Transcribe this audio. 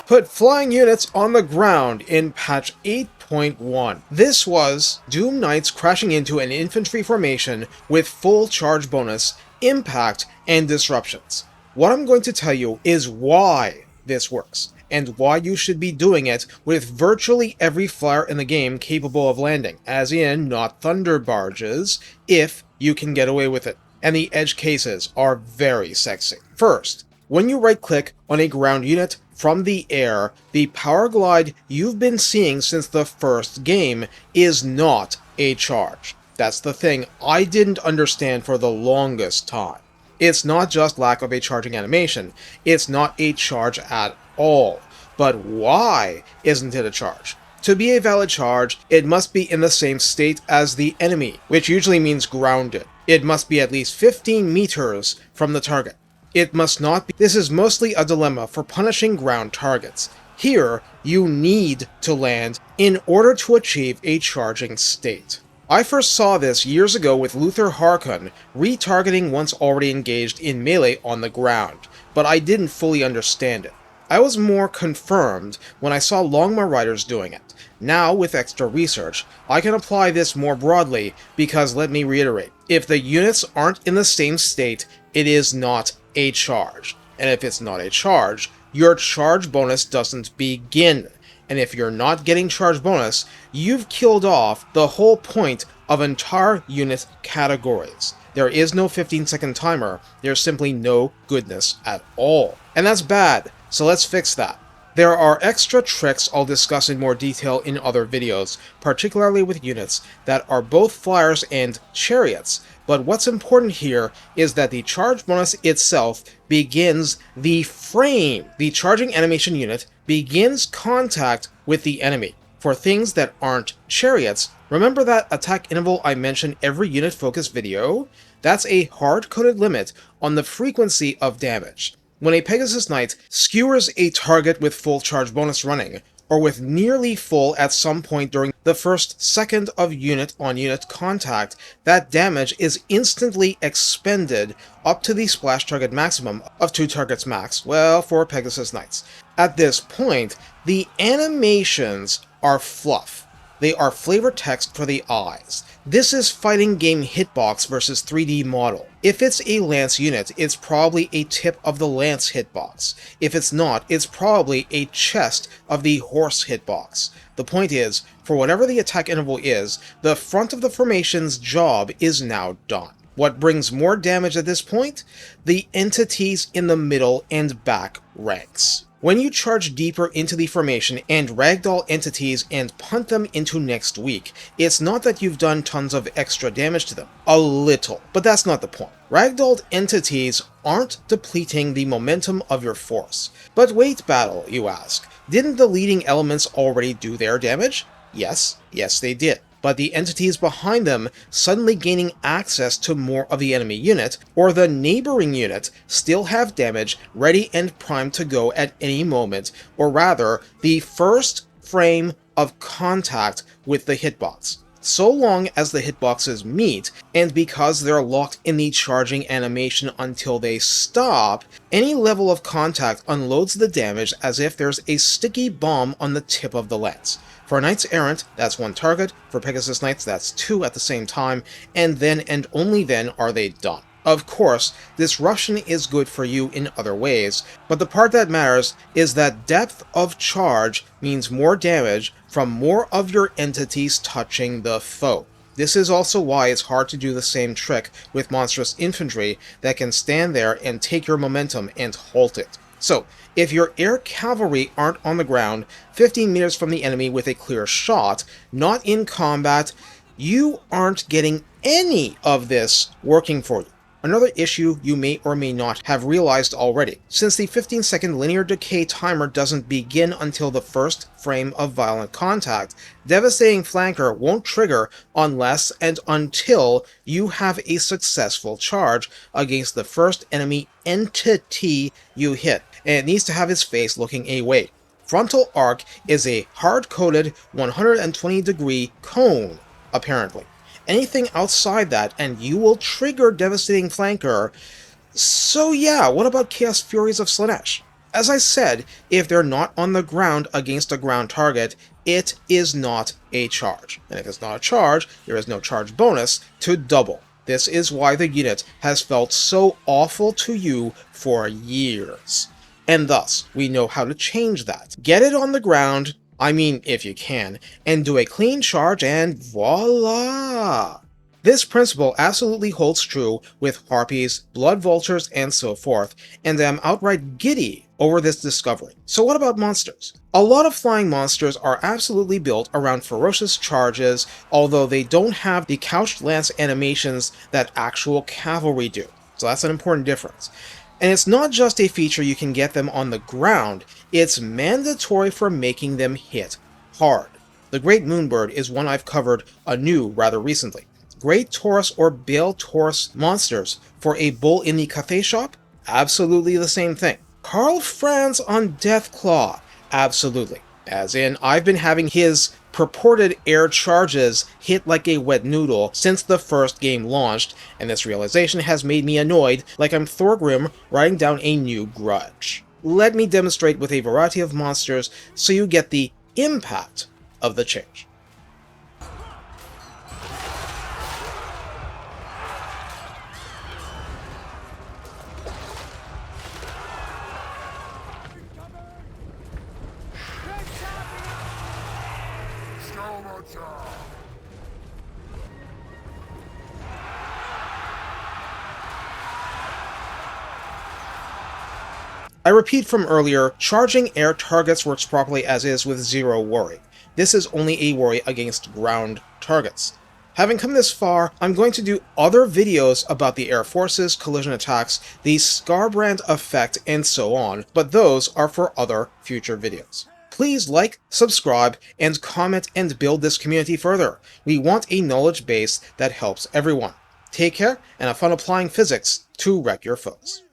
put flying units on the ground in patch 8.1. This was Doom Knights crashing into an infantry formation with full charge bonus, impact, and disruptions. What I'm going to tell you is why this works, and why you should be doing it with virtually every flyer in the game capable of landing, as in not thunder barges, if you can get away with it. And the edge cases are very sexy. First, when you right-click on a ground unit from the air, the power glide you've been seeing since the first game is not a charge. That's the thing I didn't understand for the longest time. It's not just lack of a charging animation, it's not a charge at all. But why isn't it a charge? To be a valid charge, it must be in the same state as the enemy, which usually means grounded. It must be at least 15 meters from the target. It must not be. This is mostly a dilemma for punishing ground targets. Here, you need to land in order to achieve a charging state. I first saw this years ago with Luther Harkon retargeting once already engaged in melee on the ground, but I didn't fully understand it. I was more confirmed when I saw Longma Riders doing it. Now, with extra research, I can apply this more broadly because, let me reiterate, if the units aren't in the same state, it is not a charge. And if it's not a charge, your charge bonus doesn't begin. And if you're not getting charge bonus, you've killed off the whole point of entire unit categories. There is no 15-second timer, there's simply no goodness at all. And that's bad, so let's fix that. There are extra tricks I'll discuss in more detail in other videos, particularly with units that are both flyers and chariots, but what's important here is that the charge bonus itself begins the frame. The charging animation unit begins contact with the enemy. For things that aren't chariots, remember that attack interval I mentioned every unit focus video? That's a hard-coded limit on the frequency of damage. When a Pegasus Knight skewers a target with full charge bonus running, or with nearly full at some point during the first second of unit-on-unit contact, that damage is instantly expended up to the splash target maximum of 2 targets max, well, for Pegasus Knights. At this point, the animations are fluff. They are flavor text for the eyes. This is fighting game hitbox versus 3D model. If it's a lance unit, it's probably a tip of the lance hitbox. If it's not, it's probably a chest of the horse hitbox. The point is, for whatever the attack interval is, the front of the formation's job is now done. What brings more damage at this point? The entities in the middle and back ranks. When you charge deeper into the formation and ragdoll entities and punt them into next week, it's not that you've done tons of extra damage to them. A little, but that's not the point. Ragdolled entities aren't depleting the momentum of your force. But wait, battle, you ask. Didn't the leading elements already do their damage? Yes they did. But the entities behind them suddenly gaining access to more of the enemy unit, or the neighboring unit, still have damage ready and primed to go at any moment, or rather, the first frame of contact with the hitbox. So long as the hitboxes meet, and because they're locked in the charging animation until they stop, any level of contact unloads the damage as if there's a sticky bomb on the tip of the lance. For Knights Errant, that's 1 target, for Pegasus Knights that's 2 at the same time, and then and only then are they done. Of course, disruption is good for you in other ways, but the part that matters is that depth of charge means more damage from more of your entities touching the foe. This is also why it's hard to do the same trick with monstrous infantry that can stand there and take your momentum and halt it. So, if your air cavalry aren't on the ground 15 meters from the enemy with a clear shot, not in combat, you aren't getting any of this working for you. Another issue you may or may not have realized already, since the 15-second linear decay timer doesn't begin until the first frame of violent contact, Devastating Flanker won't trigger unless and until you have a successful charge against the first enemy entity you hit, and it needs to have its face looking away. Frontal arc is a hard-coded 120-degree cone, apparently. Anything outside that, and you will trigger Devastating Flanker. So yeah, what about Chaos Furies of Slaanesh? As I said, if they're not on the ground against a ground target, it is not a charge. And if it's not a charge, there is no charge bonus to double. This is why the unit has felt so awful to you for years. And thus, we know how to change that. Get it on the ground, I mean if you can, and do a clean charge and voila! This principle absolutely holds true with harpies, blood vultures, and so forth, and I'm outright giddy over this discovery. So what about monsters? A lot of flying monsters are absolutely built around ferocious charges, although they don't have the couched lance animations that actual cavalry do. So that's an important difference. And it's not just a feature you can get them on the ground, it's mandatory for making them hit hard. The Great Moonbird is one I've covered anew rather recently. Great Taurus or Bale Taurus monsters for a bull in the cafe shop? Absolutely the same thing. Karl Franz on Deathclaw? Absolutely. As in, I've been having his purported air charges hit like a wet noodle since the first game launched, and this realization has made me annoyed, like I'm Thorgrim writing down a new grudge. Let me demonstrate with a variety of monsters so you get the impact of the change. I repeat from earlier, charging air targets works properly as is with zero worry. This is only a worry against ground targets. Having come this far, I'm going to do other videos about the air forces, collision attacks, the Scarbrand effect, and so on, but those are for other future videos. Please like, subscribe, and comment and build this community further. We want a knowledge base that helps everyone. Take care, and have fun applying physics to wreck your foes.